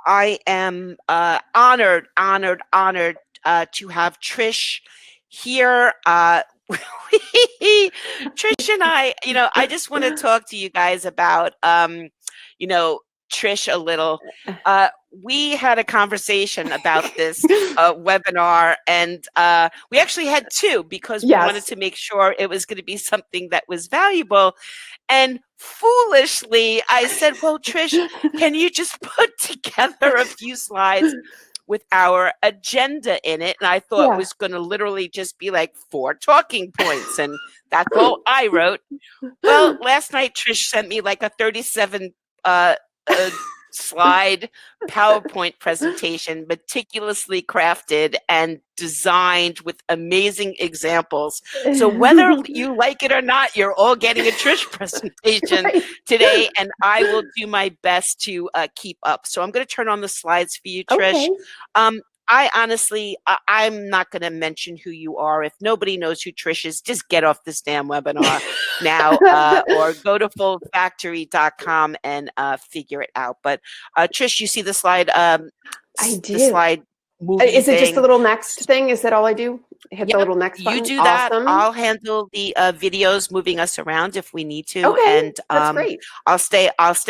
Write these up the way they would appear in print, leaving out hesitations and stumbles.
I am honored to have Trish here. Trish and I, I just want to talk to you guys about, you know, Trish a little. We had a conversation about this webinar, and we actually had two because we wanted Yes. to make sure it was going to be something that was valuable. And foolishly, I said, well, Trish, can you just put together a few slides with our agenda in it? And I thought it Yeah. was going to literally just be like 4 talking points. And that's all I wrote. Well, last night, Trish sent me like a 37 slide PowerPoint presentation, meticulously crafted and designed with amazing examples. So whether you like it or not, you're all getting a Trish presentation Right. today, and I will do my best to keep up. So I'm going to turn on the slides for you, Trish. Okay. I honestly, I'm not going to mention who you are. If nobody knows who Trish is, just get off this damn webinar now, or go to fullfactory.com and figure it out. But Trish, you see the slide? I do. The slide movie Is it just the thing? little next thing? Is that all I do? Hit the little next button? You do that. Awesome. I'll handle the videos moving us around if we need to. Okay, and that's great. I'll stay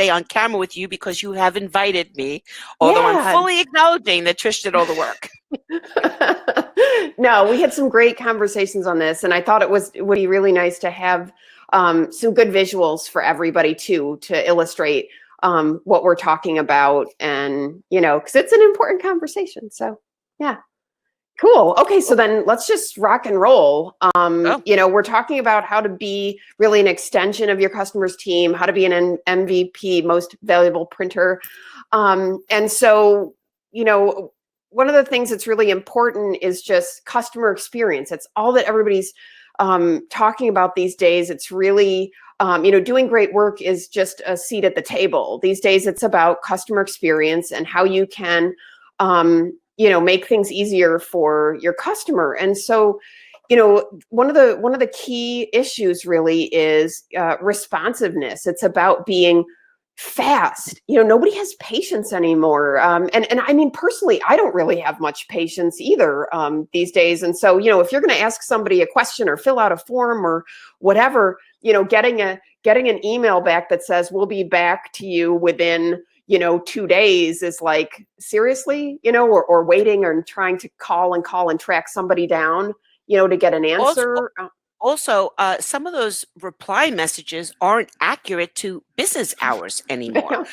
on camera with you because you have invited me, although I'm fully acknowledging that Trish did all the work. No, we had some great conversations on this, and I thought it would be really nice to have some good visuals for everybody too, to illustrate what we're talking about, and because it's an important conversation. So yeah. Cool. Okay, so then let's just rock and roll. We're talking about how to be really an extension of your customer's team, how to be an MVP, most valuable printer. And so, one of the things that's really important is just customer experience. It's all that everybody's talking about these days. It's really, doing great work is just a seat at the table. These days, it's about customer experience and how you can make things easier for your customer. And so, one of the key issues really is responsiveness. It's about being fast. Nobody has patience anymore. And I mean, personally, I don't really have much patience either these days. And so, if you're going to ask somebody a question or fill out a form or whatever, getting an email back that says, we'll be back to you within 2 days is like, seriously, or waiting or trying to call and track somebody down, to get an answer. Also, some of those reply messages aren't accurate to business hours anymore.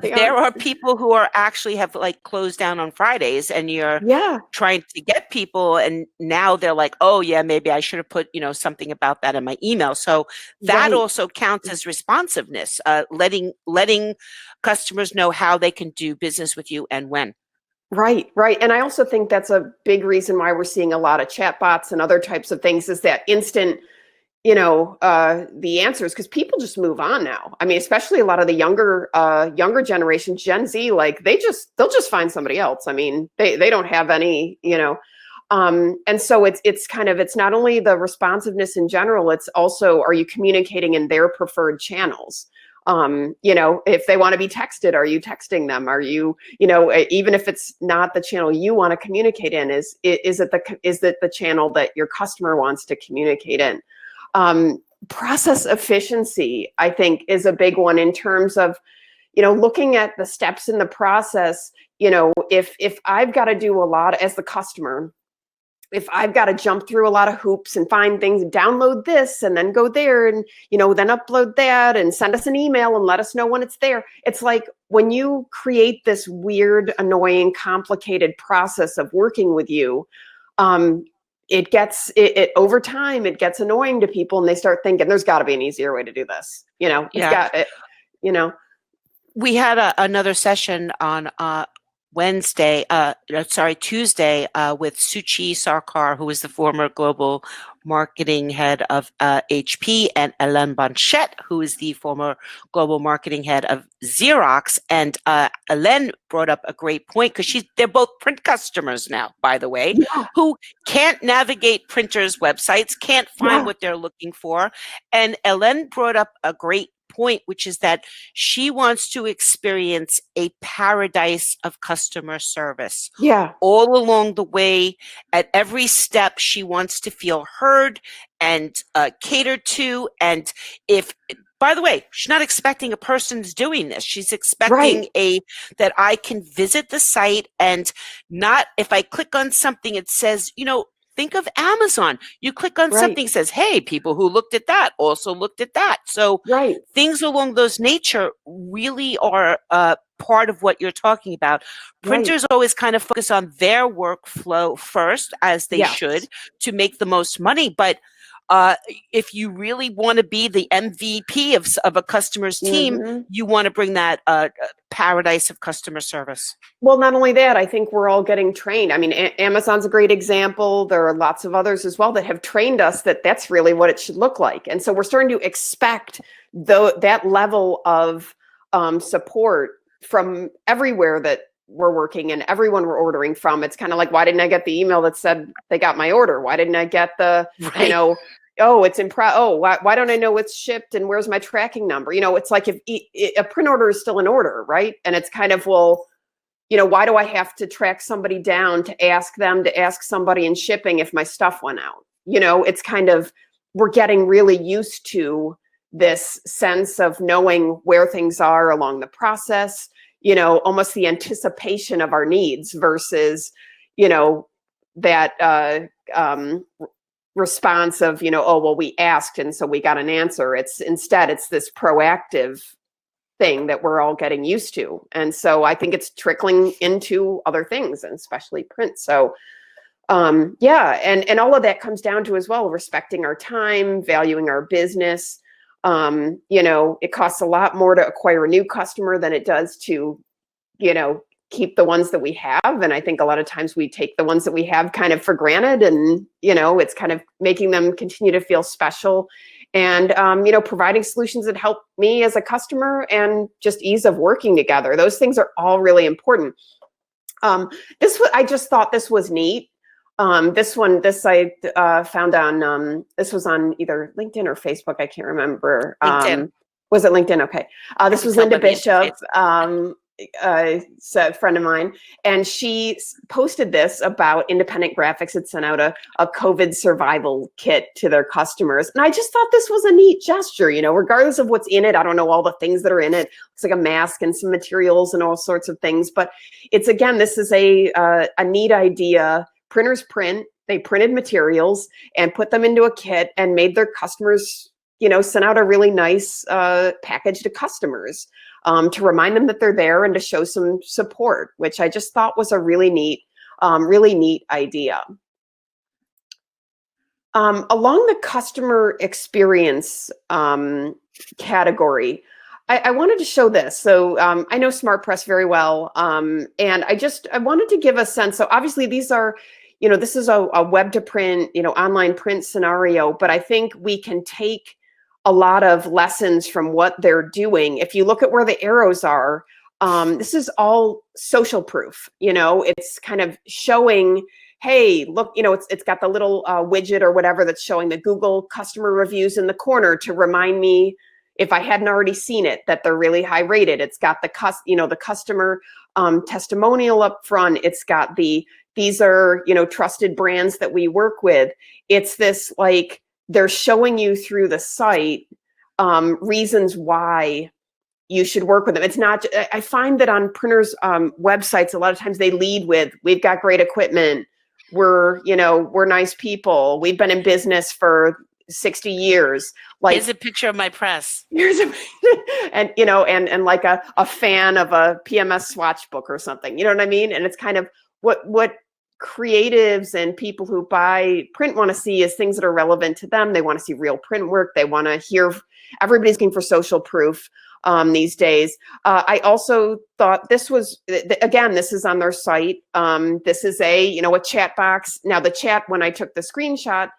There are people who actually have like closed down on Fridays, and you're trying to get people, and now they're like, oh yeah, maybe I should have put something about that in my email. So that also counts as responsiveness, letting customers know how they can do business with you and when. Right. And I also think that's a big reason why we're seeing a lot of chatbots and other types of things, is that instant, the answers, because people just move on now. I mean, especially a lot of the younger generation, Gen Z, like they'll just find somebody else. I mean, they don't have any, and so it's not only the responsiveness in general, it's also, are you communicating in their preferred channels? If they want to be texted, are you texting them? Are you, even if it's not the channel you want to communicate in, is it the channel that your customer wants to communicate in? Process efficiency, I think, is a big one in terms of, looking at the steps in the process. If I've got to do a lot as the customer, if I've got to jump through a lot of hoops and find things, download this and then go there and, then upload that and send us an email and let us know when it's there. It's like when you create this weird, annoying, complicated process of working with you, it gets over time, it gets annoying to people, and they start thinking there's got to be an easier way to do this. We had another session on Tuesday, with Suchi Sarkar, who is the former global marketing head of HP, and Hélène Banchette, who is the former global marketing head of Xerox. And Hélène brought up a great point, because they're both print customers now, by the way, who can't navigate printers' websites, can't find what they're looking for. And Hélène brought up a great point, which is that she wants to experience a paradise of customer service. Yeah. All along the way, at every step, she wants to feel heard and catered to. And if, by the way, she's not expecting a person's doing this. She's expecting that I can visit the site and not, if I click on something, it says, think of Amazon. You click on something, it says, hey, people who looked at that also looked at that. So things along those nature really are part of what you're talking about. Printers always kind of focus on their workflow first, as they should, to make the most money. But if you really want to be the MVP of a customer's team, you want to bring that paradise of customer service. Well, not only that, I think we're all getting trained. I mean, Amazon's a great example. There are lots of others as well that have trained us that that's really what it should look like. And so we're starting to expect that level of support from everywhere that we're working and everyone we're ordering from. It's kind of like, why didn't I get the email that said they got my order? Why didn't I get the, oh, it's why don't I know it's shipped and where's my tracking number? It's like if a print order is still an order, right? And it's kind of, well, why do I have to track somebody down to ask them to ask somebody in shipping if my stuff went out? It's kind of, we're getting really used to this sense of knowing where things are along the process, almost the anticipation of our needs versus, that response of, oh, well, we asked and so we got an answer. It's this proactive thing that we're all getting used to. And so I think it's trickling into other things, and especially print. So and all of that comes down to as well, respecting our time, valuing our business. It costs a lot more to acquire a new customer than it does to, keep the ones that we have. And I think a lot of times we take the ones that we have kind of for granted, and, it's kind of making them continue to feel special and, providing solutions that help me as a customer and just ease of working together. Those things are all really important. I just thought this was neat. This I found on, this was on either LinkedIn or Facebook. I can't remember. LinkedIn. Was it LinkedIn? Okay. This was Linda Bishop, a friend of mine, and she posted this about independent graphics had sent out a COVID survival kit to their customers. And I just thought this was a neat gesture, regardless of what's in it. I don't know all the things that are in it. It's like a mask and some materials and all sorts of things. But it's, again, this is a neat idea. Printers print, they printed materials and put them into a kit and made their customers, sent out a really nice package to customers to remind them that they're there and to show some support, which I just thought was a really neat idea. Along the customer experience category, I wanted to show this. So I know SmartPress very well, and I wanted to give a sense. So obviously these are, this is a web to print, online print scenario, but I think we can take a lot of lessons from what they're doing. If you look at where the arrows are, this is all social proof. It's kind of showing, hey, look, it's got the little widget or whatever that's showing the Google customer reviews in the corner to remind me, if I hadn't already seen it, that they're really high rated. It's got the customer testimonial up front. It's got these are, trusted brands that we work with. It's this, like, they're showing you through the site reasons why you should work with them. It's not, I find that on printers' websites, a lot of times they lead with, we've got great equipment. We're nice people. We've been in business for 60 years. Like, here's a picture of my press. And like a fan of a PMS swatch book or something, you know what I mean? And it's kind of what creatives and people who buy print want to see is things that are relevant to them. They want to see real print work. They want to hear, everybody's looking for social proof these days. I also thought this was, again, this is on their site. This is a chat box. Now the chat, when I took the screenshot,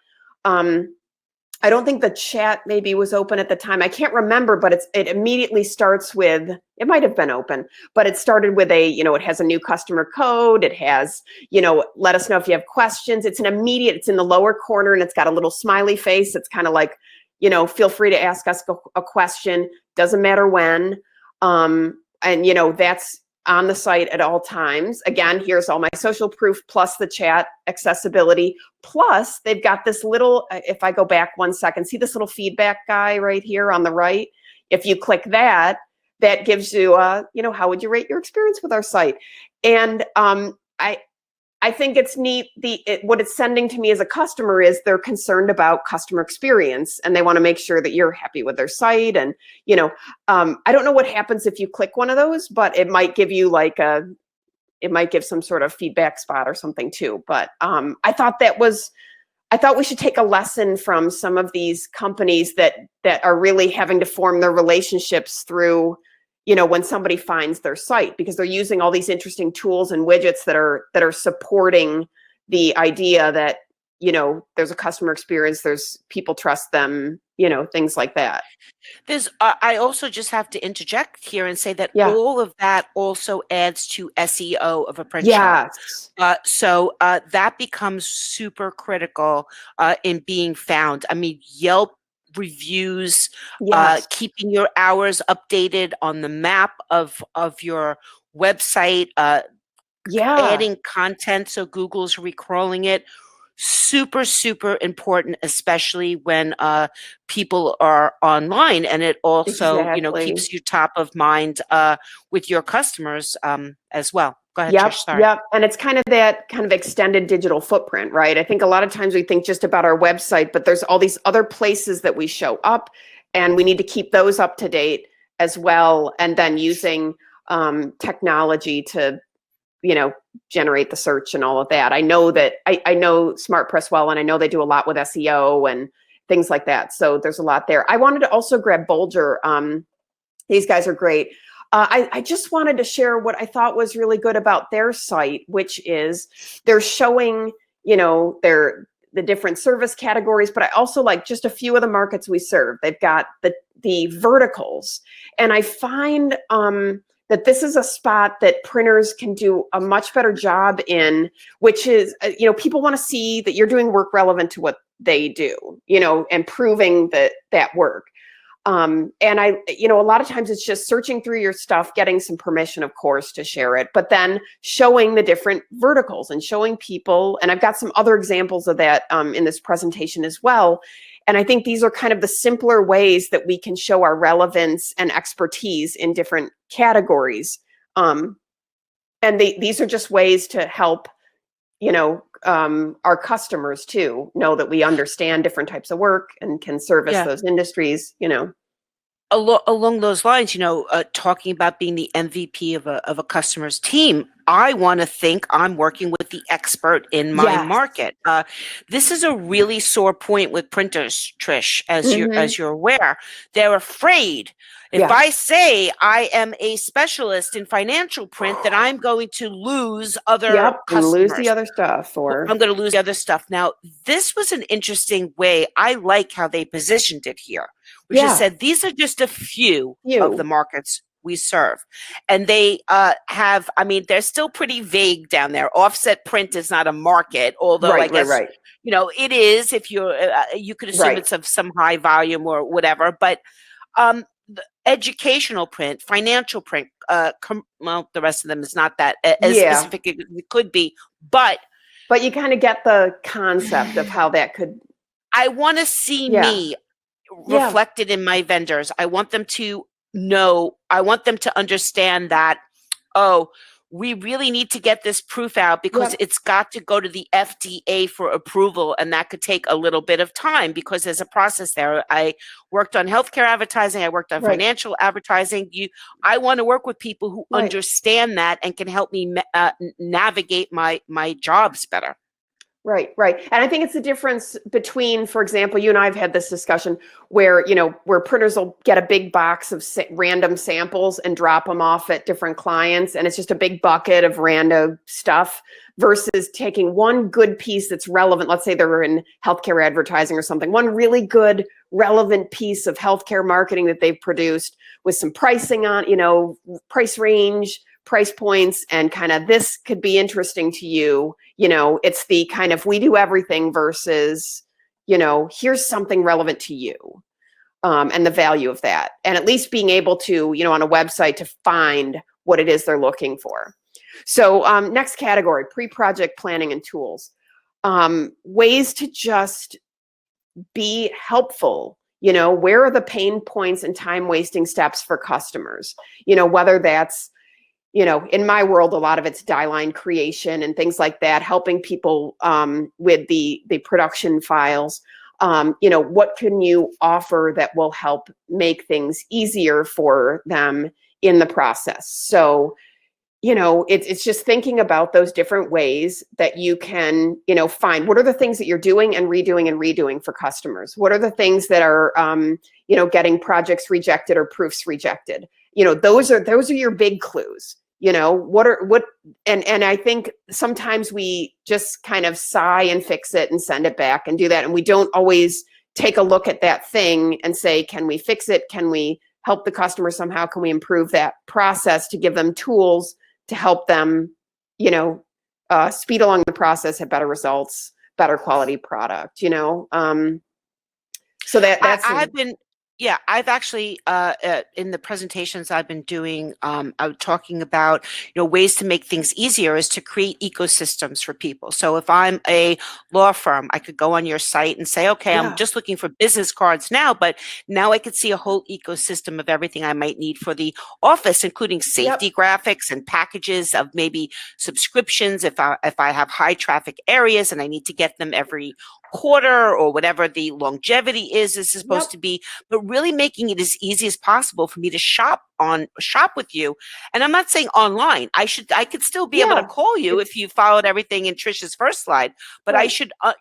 I don't think the chat maybe was open at the time. I can't remember, but it immediately starts with, it might have been open, but it started with it has a new customer code. It has, let us know if you have questions. It's in the lower corner and it's got a little smiley face. It's kind of like, feel free to ask us a question. Doesn't matter when. And that's on the site at all times. Again, here's all my social proof plus the chat accessibility. Plus, they've got this little, if I go back 1 second, see this little feedback guy right here on the right? If you click that, that gives you, how would you rate your experience with our site? And I think it's neat. What it's sending to me as a customer is they're concerned about customer experience, and they want to make sure that you're happy with their site. And I don't know what happens if you click one of those, but it might give you it might give some sort of feedback spot or something too. But I thought we should take a lesson from some of these companies that are really having to form their relationships through, when somebody finds their site, because they're using all these interesting tools and widgets that are supporting the idea that, there's a customer experience, there's people trust them, things like that. I also just have to interject here and say that all of that also adds to SEO of a print shop. So that becomes super critical in being found. I mean, Yelp reviews, keeping your hours updated on the map of your website, adding content so Google's recrawling it. Super, super important, especially when people are online, and it also keeps you top of mind with your customers as well. Go ahead, Trish. Sorry. Yep. And it's kind of that kind of extended digital footprint, right? I think a lot of times we think just about our website, but there's all these other places that we show up, and we need to keep those up to date as well. And then using technology to, generate the search and all of that. I know that I know SmartPress well, and I know they do a lot with SEO and things like that. So there's a lot there. I wanted to also grab Bolger. These guys are great. I just wanted to share what I thought was really good about their site, which is they're showing, the different service categories, but I also like just a few of the markets we serve. They've got the verticals. And I find that this is a spot that printers can do a much better job in, which is, people want to see that you're doing work relevant to what they do, and proving that work. And a lot of times it's just searching through your stuff, getting some permission, of course, to share it, but then showing the different verticals and showing people. And I've got some other examples of that in this presentation as well. And I think these are kind of the simpler ways that we can show our relevance and expertise in different categories. And these are just ways to help, our customers too know that we understand different types of work and can service those industries, Along those lines, talking about being the MVP of a customer's team, I want to think I'm working with the expert in my market. This is a really sore point with printers, Trish, as you're aware. They're afraid. If I say I am a specialist in financial print, that I'm going to lose other customers. Lose the other stuff, or I'm going to lose the other stuff. Now, this was an interesting way. I like how they positioned it here, which is said these are just a few of the markets we serve. And they have, they're still pretty vague down there. Offset print is not a market, although I guess, it is if you're, you could assume it's of some high volume or whatever, but educational print, financial print, the rest of them is not that as specific as it could be, but you kind of get the concept of how that could. I want to see me reflected in my vendors. I want them to know, I want them to understand that, we really need to get this proof out because it's got to go to the FDA for approval, and that could take a little bit of time because there's a process there. I worked on healthcare advertising. I worked on financial advertising. I want to work with people who understand that and can help me navigate my jobs better. Right. And I think it's the difference between, for example, you and I have had this discussion where, where printers will get a big box of random samples and drop them off at different clients. And it's just a big bucket of random stuff versus taking one good piece that's relevant. Let's say they're in healthcare advertising or something, one really good relevant piece of healthcare marketing that they've produced with some pricing on, price range, price points, and kind of this could be interesting to you. It's the kind of we do everything versus, here's something relevant to you. and the value of that, and at least being able to, on a website to find what it is they're looking for. So next category, pre-project planning and tools. Ways to just be helpful. Where are the pain points and time wasting steps for customers? Whether that's, in my world, a lot of it's die line creation and things like that, helping people with the production files. What can you offer that will help make things easier for them in the process? So, it's just thinking about those different ways that you can, find what are the things that you're doing and redoing for customers. What are the things that are, getting projects rejected or proofs rejected? Those are your big clues. And I think sometimes we just kind of sigh and fix it and send it back and do that. And we don't always take a look at that thing and say, can we fix it? Can we help the customer somehow? Can we improve that process to give them tools to help them, speed along the process, have better results, better quality product, So that's I've actually in the presentations I've been doing, I'm talking about ways to make things easier is to create ecosystems for people. So if I'm a law firm, I could go on your site and say, okay, I'm just looking for business cards now, but now I could see a whole ecosystem of everything I might need for the office, including safety graphics and packages of maybe subscriptions if I have high traffic areas and I need to get them every quarter or whatever the longevity is supposed to be, but really making it as easy as possible for me to shop with you. And I'm not saying online. I could still be able to call you if you followed everything in Trish's first slide, but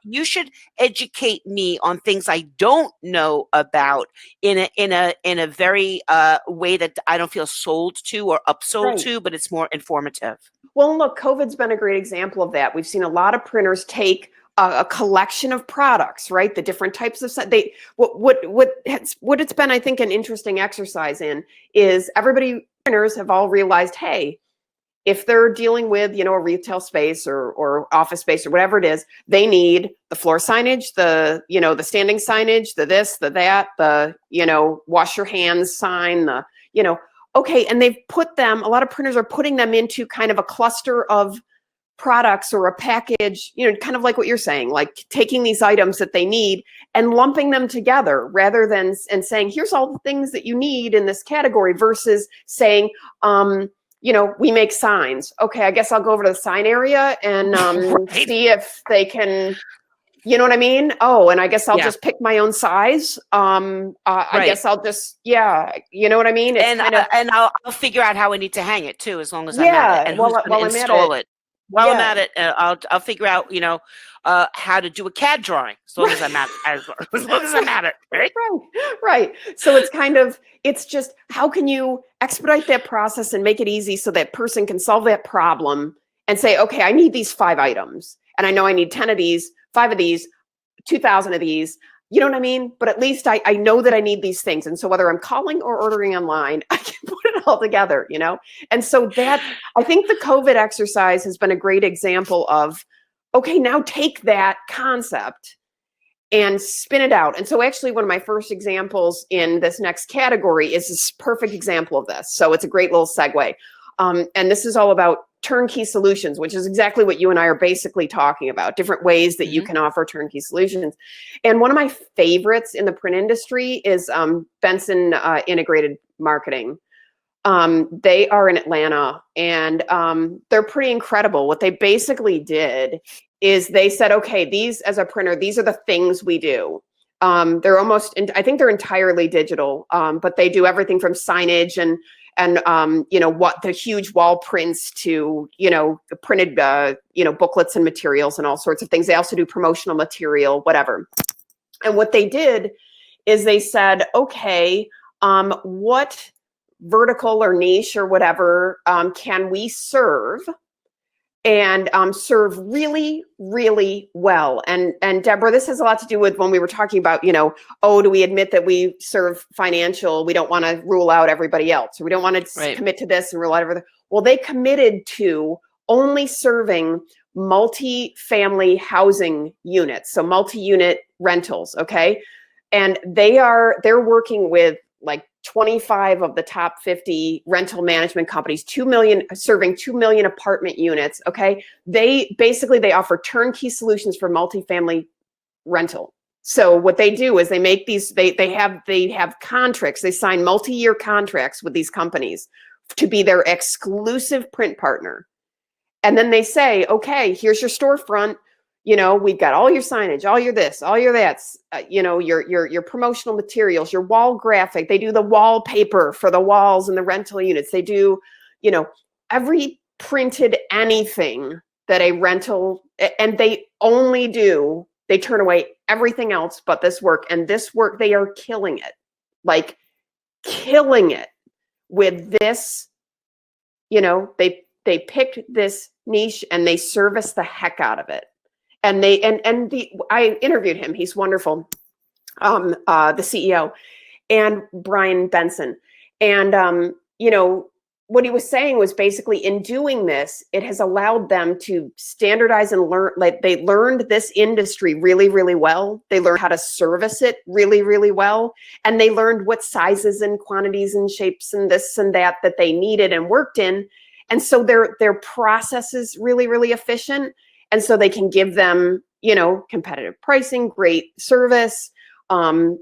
you should educate me on things I don't know about in a very way that I don't feel sold to or upsold to, but it's more informative. Well, look, COVID's been a great example of that. We've seen a lot of printers take a collection of products, right? The different types of what it's been, I think, an interesting exercise in is printers have all realized, hey, if they're dealing with, a retail space or office space or whatever it is, they need the floor signage, the standing signage, the this, the that, the, wash your hands sign, okay. And they've a lot of printers are putting them into kind of a cluster of products or a package, kind of like what you're saying, like taking these items that they need and lumping them together rather than saying, here's all the things that you need in this category versus saying, we make signs. Okay, I guess I'll go over to the sign area and see if they can, you know what I mean? Oh, and I guess I'll just pick my own size. I guess I'll just, you know what I mean? It's and I'll figure out how I need to hang it too, as long as I'm at it. And who's going to install it. While I'm at it, I'll figure out, how to do a CAD drawing as long as I'm at it. Right. So it's just how can you expedite that process and make it easy so that person can solve that problem and say, okay, I need these 5 items, and I know I need 10 of these, 5 of these, 2,000 of these. You know what I mean? But at least I know that I need these things. And so whether I'm calling or ordering online, I can put it all together, And so I think the COVID exercise has been a great example of, okay, now take that concept and spin it out. And so actually one of my first examples in this next category is this perfect example of this. So it's a great little segue. And this is all about turnkey solutions, which is exactly what you and I are basically talking about, different ways that you can offer turnkey solutions. And one of my favorites in the print industry is Benson Integrated Marketing. They are in Atlanta, and they're pretty incredible. What they basically did is they said, okay, as a printer, these are the things we do. They're I think they're entirely digital, but they do everything from signage and what the huge wall prints to, printed, booklets and materials and all sorts of things. They also do promotional material, whatever. And what they did is they said, okay, what vertical or niche or whatever can we serve and serve really, really well. And Deborah, this has a lot to do with when we were talking about, do we admit that we serve financial? We don't want to rule out everybody else. Or we don't want to commit to this and rule out everything. Well, they committed to only serving multi-family housing units. So multi-unit rentals, okay? And they're working with like 25 of the top 50 rental management companies, serving 2 million apartment units. Okay. They offer turnkey solutions for multifamily rental. So what they do is they make these, they have contracts, they sign multi-year contracts with these companies to be their exclusive print partner. And then they say, okay, here's your storefront. We've got all your signage, all your this, all your that's, your promotional materials, your wall graphic. They do the wallpaper for the walls and the rental units. They do, every printed anything that a rental, and they turn away everything else but this work. And this work, they are killing it, like killing it with this, they picked this niche and they service the heck out of it. And I interviewed him. He's wonderful. The CEO, and Brian Benson. And, what he was saying was basically, in doing this, it has allowed them to standardize and learn. Like, they learned this industry really, really well. They learned how to service it really, really well. And they learned what sizes and quantities and shapes and this and that they needed and worked in. And so their process is really, really efficient. And so they can give them, competitive pricing, great service. And,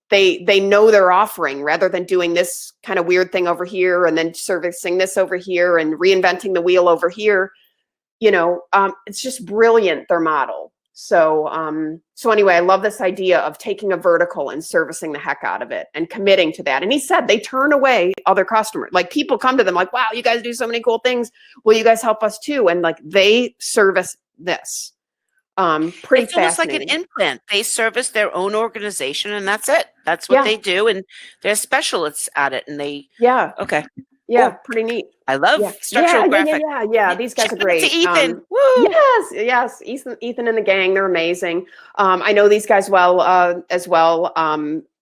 they know their offering, rather than doing this kind of weird thing over here and then servicing this over here and reinventing the wheel over here. It's just brilliant, their model. So anyway, I love this idea of taking a vertical and servicing the heck out of it and committing to that. And he said they turn away other customers. Like, people come to them like, wow, you guys do so many cool things. Will you guys help us too? And like, they service this. Pretty It's almost like an implant. They service their own organization, and that's it. That's what they do. And they're specialists at it. And they, okay. Yeah, pretty neat. I love structural graphic. Yeah. These guys are great. To Ethan. Yes. Ethan and the gang, they're amazing. I know these guys well as well.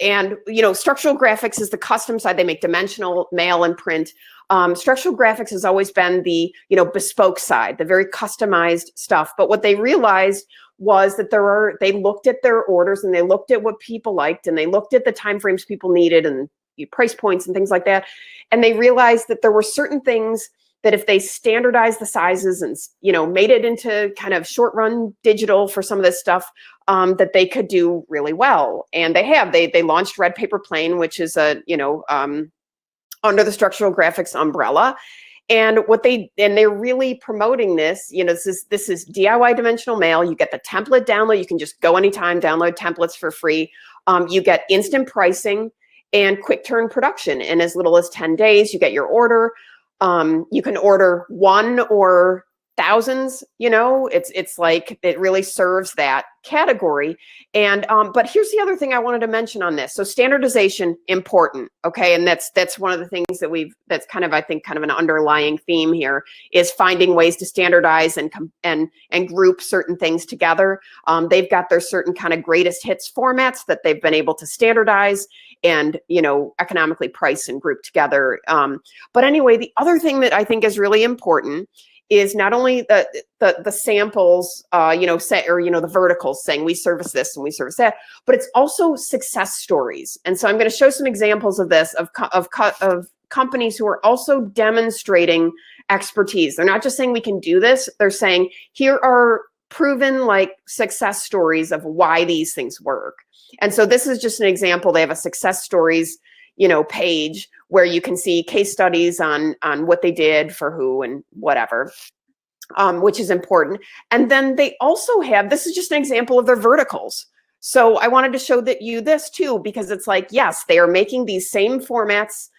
And structural graphics is the custom side. They make dimensional, mail, and print. Structural graphics has always been the bespoke side, the very customized stuff. But what they realized was that they looked at their orders, and they looked at what people liked, and they looked at the timeframes people needed, and price points and things like that. And they realized that there were certain things that if they standardized the sizes and, made it into kind of short run digital for some of this stuff, that they could do really well. And they launched Red Paper Plain, which is under the structural graphics umbrella. And they're really promoting this, this is DIY dimensional mail. You get the template download. You can just go anytime, download templates for free. You get instant pricing and quick turn production in as little as 10 days. You get your order. You can order one or thousands, it's like, it really serves that category. And, but here's the other thing I wanted to mention on this. So standardization, important. Okay. And that's one of the things that's kind of, I think, kind of an underlying theme here, is finding ways to standardize and group certain things together. They've got their certain kind of greatest hits formats that they've been able to standardize and, economically price and group together. But anyway, the other thing that I think is really important is not only the samples, the verticals saying we service this and we service that, but it's also success stories. And so I'm going to show some examples of this, of companies who are also demonstrating expertise. They're not just saying we can do this. They're saying, here are proven success stories of why these things work. And so this is just an example. They have a success stories page where you can see case studies on what they did for who and whatever, which is important. And then they also have, this is just an example of their verticals. So I wanted to show this too, because it's like, yes, they are making these same formats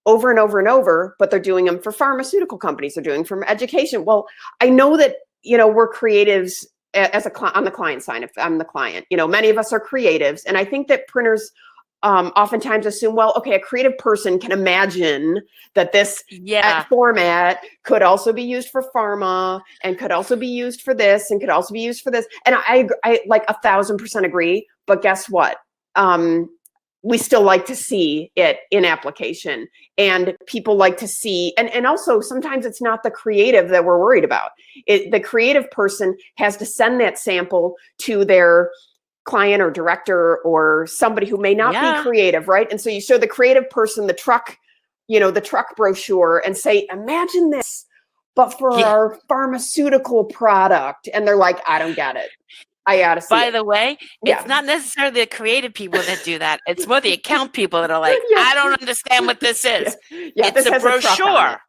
over and over and over, but they're doing them for pharmaceutical companies. They're doing from education. Well, I know that, we're creatives on the client side. If I'm the client, many of us are creatives. And I think that printers oftentimes assume, well, okay, a creative person can imagine that this format could also be used for pharma and could also be used for this and could also be used for this. And I like 1,000% agree. But guess what? We still like to see it in application, and people like to see, and also sometimes it's not the creative that we're worried about. The creative person has to send that sample to their client or director or somebody who may not be creative, right? And so you show the creative person the truck, the truck brochure and say, imagine this, but for our pharmaceutical product. And they're like, I don't get it. I gotta see By the way, it's not necessarily the creative people that do that. It's more the account people that are like, I don't understand what this is. It's a brochure.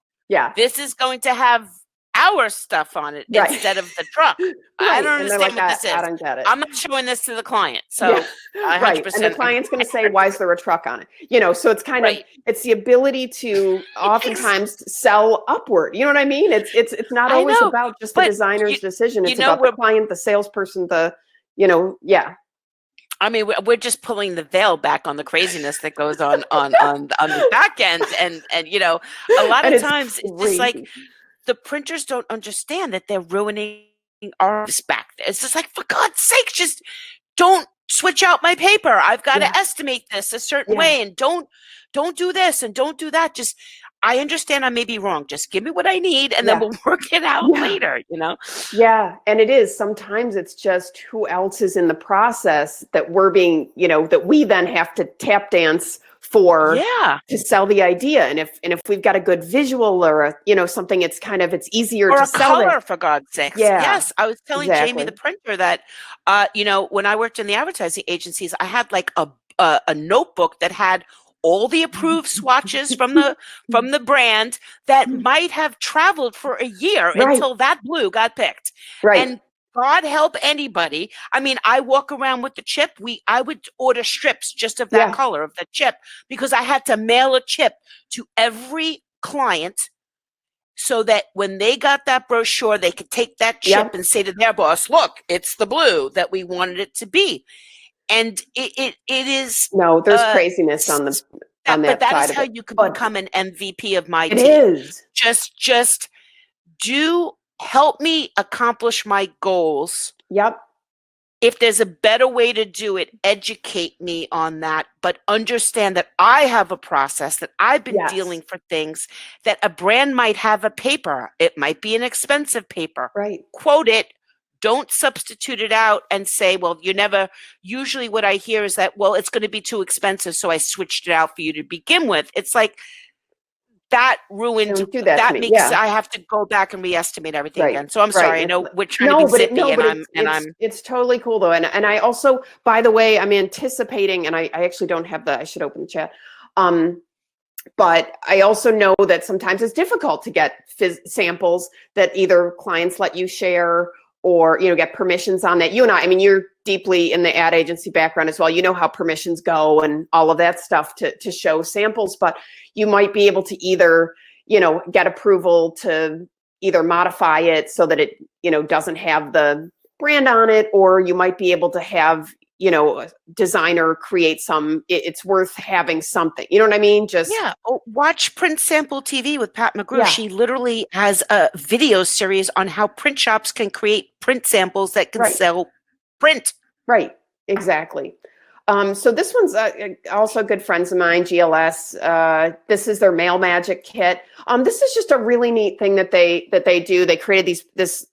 This is going to have our stuff on it instead of the truck. I don't understand what this is. I don't get it. I'm not showing this to the client. So 100%. And the client's going to say, why is there a truck on it? So it's kind of, it's the ability to oftentimes sell upward. You know what I mean? It's not always about just the designer's decision. It's about the client, the salesperson, I mean, we're just pulling the veil back on the craziness that goes on the back end. And a lot of times it's just like, the printers don't understand that they're ruining our back. It's just like, for God's sake, just don't switch out my paper. I've got to estimate this a certain way, and don't do this and don't do that. Just, I understand I may be wrong. Just give me what I need, and then we'll work it out later, Yeah, and it is. Sometimes it's just who else is in the process that we're being, that we then have to tap dance for to sell the idea. And if we've got a good visual or something, it's easier to sell color it. For God's sakes. Yes, I was telling Jamie the printer that when I worked in the advertising agencies, I had like a notebook that had all the approved swatches from the brand that might have traveled for a year until that blue got picked. And God help anybody. I mean, I walk around with the chip. I would order strips just of that color of the chip because I had to mail a chip to every client so that when they got that brochure, they could take that chip and say to their boss, look, it's the blue that we wanted it to be. And it is. No, there's craziness on that but that side is how you can become an MVP of my team. It is. Just help me accomplish my goals. If there's a better way to do it, educate me on that, but understand that I have a process, that I've been dealing for things, that a brand might have a paper. It might be an expensive paper. Quote it. Don't substitute it out and say, well, usually what I hear is that, well, it's going to be too expensive, so I switched it out for you to begin with. It's like, that ruined, that makes, I have to go back and re-estimate everything again. So I'm sorry, I know we're trying to be zippy it's totally cool though. And I also, by the way, I'm anticipating, and I actually don't have I should open the chat. But I also know that sometimes it's difficult to get samples that either clients let you share or, get permissions on that. You and I mean, you're deeply in the ad agency background as well. You know how permissions go and all of that stuff to show samples, but you might be able to either, get approval to either modify it so that it, doesn't have the brand on it, or you might be able to have, a designer create it's worth having something. You know what I mean? Watch Print Sample TV with Pat McGrew. She literally has a video series on how print shops can create print samples that can sell print. Right. Exactly. So this one's also good friends of mine, GLS. This is their Mail Magic kit. This is just a really neat thing that they do. They created this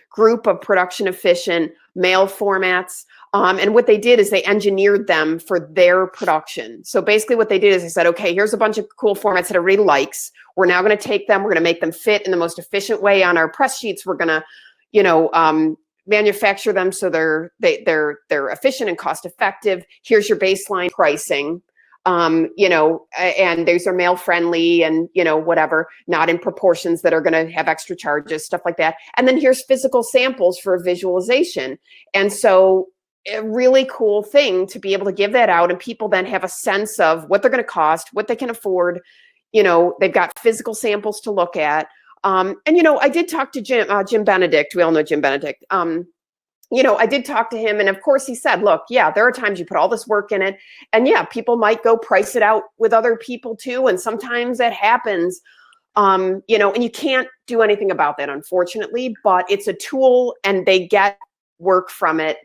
group of production efficient mail formats. And what they did is they engineered them for their production. So basically what they did is they said, okay, here's a bunch of cool formats that everybody likes. We're now going to take them. We're going to make them fit in the most efficient way on our press sheets. We're going to, manufacture them so they're efficient and cost effective. Here's your baseline pricing. And these are mail friendly and, whatever, not in proportions that are going to have extra charges, stuff like that. And then here's physical samples for visualization. And so a really cool thing to be able to give that out, and people then have a sense of what they're going to cost, what they can afford. They've got physical samples to look at. And, I did talk to Jim Benedict. We all know Jim Benedict. I did talk to him, and of course he said, look, there are times you put all this work in it, and people might go price it out with other people too. And sometimes that happens, and you can't do anything about that, unfortunately, but it's a tool and they get work from it.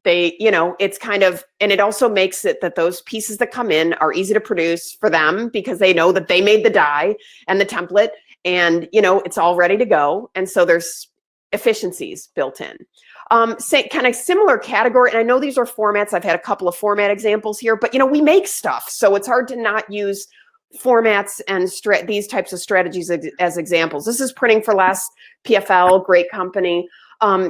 It's kind of, and it also makes it that those pieces that come in are easy to produce for them because they know that they made the die and the template, and, it's all ready to go. And so there's efficiencies built in. kind of similar category. And I know these are formats. I've had a couple of format examples here, but we make stuff. So it's hard to not use formats and these types of strategies as examples. This is Printing for Less, PFL, great company.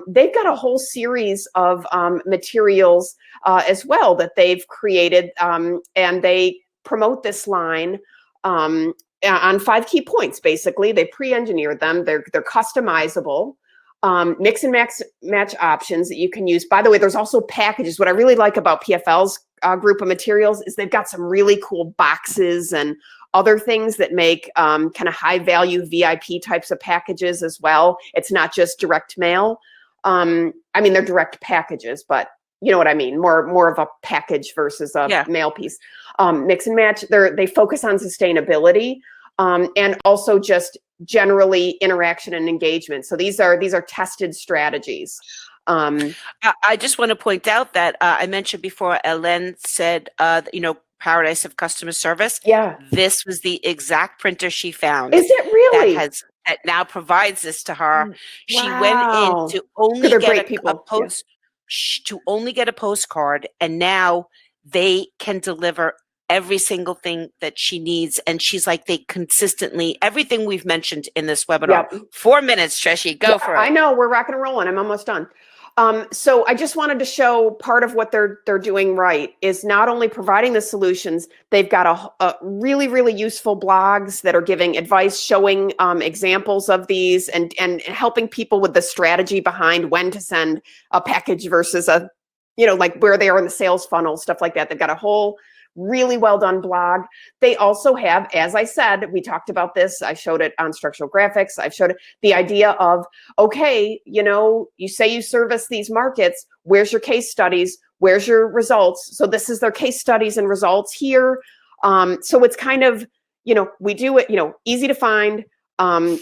They've got a whole series of materials as well that they've created, and they promote this line on 5 key points. Basically, they pre-engineered them. They're customizable. Mix and match options that you can use. By the way, there's also packages. What I really like about PFL's group of materials is they've got some really cool boxes and other things that make kind of high value VIP types of packages as well. It's not just direct mail. I mean, they're direct packages, but you know what I mean? More of a package versus a mail piece. Mix and match. They focus on sustainability. And also just generally interaction and engagement. So these are tested strategies. I just want to point out that I mentioned before, Ellen said, Paradise of Customer Service. Yeah. This was the exact printer she found. Is it really? That now provides this to her. Wow. She went in to only get a postcard, and now they can deliver every single thing that she needs. And she's like, they consistently, everything we've mentioned in this webinar. Yep. 4 minutes, Trishy, go for it. I know, we're rocking and rolling. I'm almost done. So I just wanted to show part of what they're doing right is not only providing the solutions, they've got a really, really useful blogs that are giving advice, showing examples of these and helping people with the strategy behind when to send a package versus like where they are in the sales funnel, stuff like that. They've got a whole really well done blog. They also have, as I said, we talked about this. I showed it on structural graphics. I've showed it, the idea of, okay, you say you service these markets. Where's your case studies? Where's your results? So this is their case studies and results here. So it's kind of, we do it, easy to find,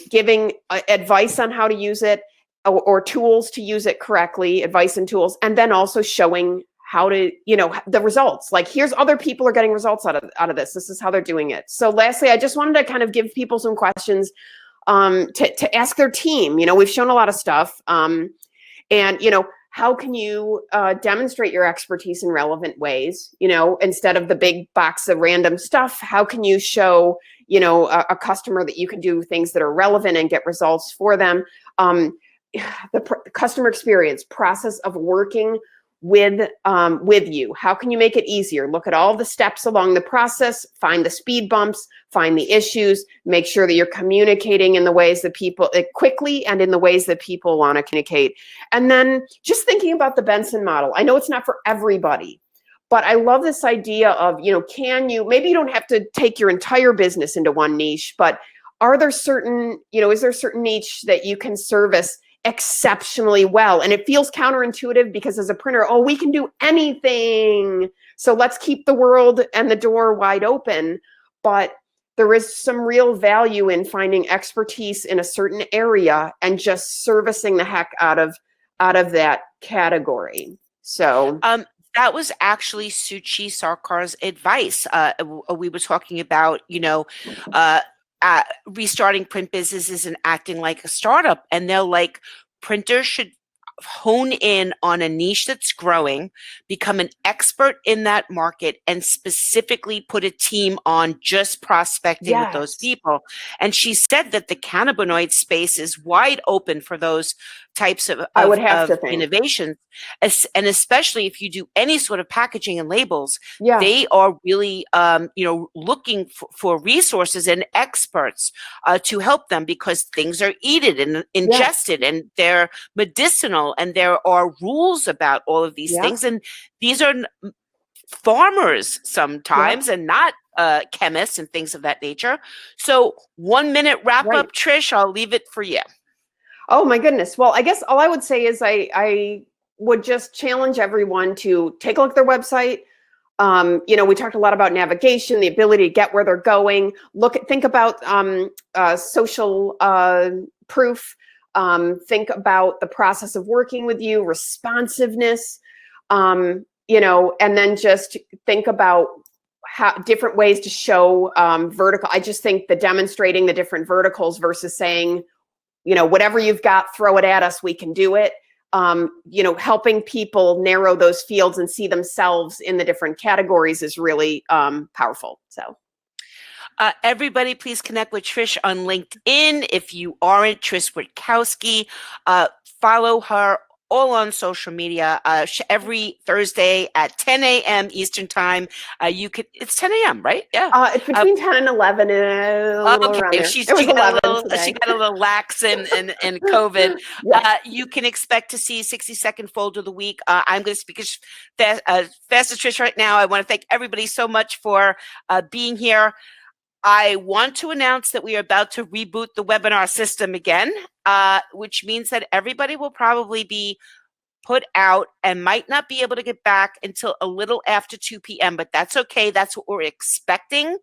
giving advice on how to use it or tools to use it correctly, advice and tools, and then also showing how to, the results. Like, here's other people are getting results out of this. This is how they're doing it. So lastly, I just wanted to kind of give people some questions to ask their team. We've shown a lot of stuff. And, how can you demonstrate your expertise in relevant ways? Instead of the big box of random stuff, how can you show, a customer that you can do things that are relevant and get results for them? The customer experience, process of working with you. How can you make it easier? Look at all the steps along the process, find the speed bumps, find the issues, make sure that you're communicating in the ways that people quickly and in the ways that people want to communicate. And then just thinking about the Benson model. I know it's not for everybody, but I love this idea of, maybe you don't have to take your entire business into one niche, but are there certain, is there a certain niche that you can service exceptionally well? And it feels counterintuitive because as a printer, we can do anything. So let's keep the world and the door wide open. But there is some real value in finding expertise in a certain area and just servicing the heck out of that category. So that was actually Suchi Sarkar's advice. We were talking about, restarting print businesses and acting like a startup. And they're like, printers should hone in on a niche that's growing, become an expert in that market, and specifically put a team on just prospecting with those people. And she said that the cannabinoid space is wide open for those types of innovations. And especially if you do any sort of packaging and labels, they are really, looking for resources and experts to help them because things are eaten and ingested and they're medicinal and there are rules about all of these things. And these are farmers sometimes and not chemists and things of that nature. So 1 minute wrap up, Trish, I'll leave it for you. Oh my goodness. Well, I guess all I would say is I would just challenge everyone to take a look at their website. We talked a lot about navigation, the ability to get where they're going. Think about social proof. Think about the process of working with you, responsiveness, and then just think about different ways to show vertical. I just think the demonstrating the different verticals versus saying, whatever you've got, throw it at us, we can do it. helping people narrow those fields and see themselves in the different categories is really powerful. So. Everybody, please connect with Trish on LinkedIn. If you aren't, Trish Witkowski, follow her all on social media. Every Thursday at 10 a.m. Eastern time. It's 10 a.m., right? Yeah. It's between 10 and 11, a little around there. She got a little lax in COVID. Yes. You can expect to see 60-second fold of the week. I'm going to speak as fast as Trish right now. I want to thank everybody so much for being here. I want to announce that we are about to reboot the webinar system again, which means that everybody will probably be put out and might not be able to get back until a little after 2 p.m., but that's okay. That's what we're expecting.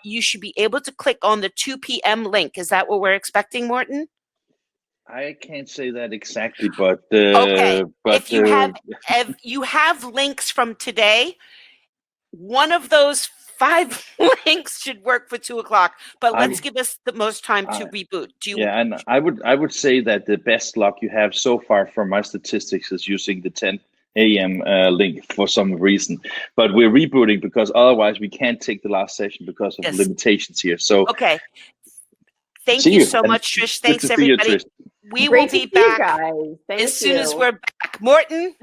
You should be able to click on the 2 p.m. link. Is that what we're expecting, Morten? I can't say that exactly, but okay. But if you have links from today, one of those 5 links should work for 2 o'clock, but let's give us the most time to reboot. And I would say that the best luck you have so far from my statistics is using the 10 a.m. Link for some reason, but we're rebooting because otherwise we can't take the last session because of limitations here. So okay, thank you so much, Trish. Thanks everybody. We will be back as soon as we're back. Morten,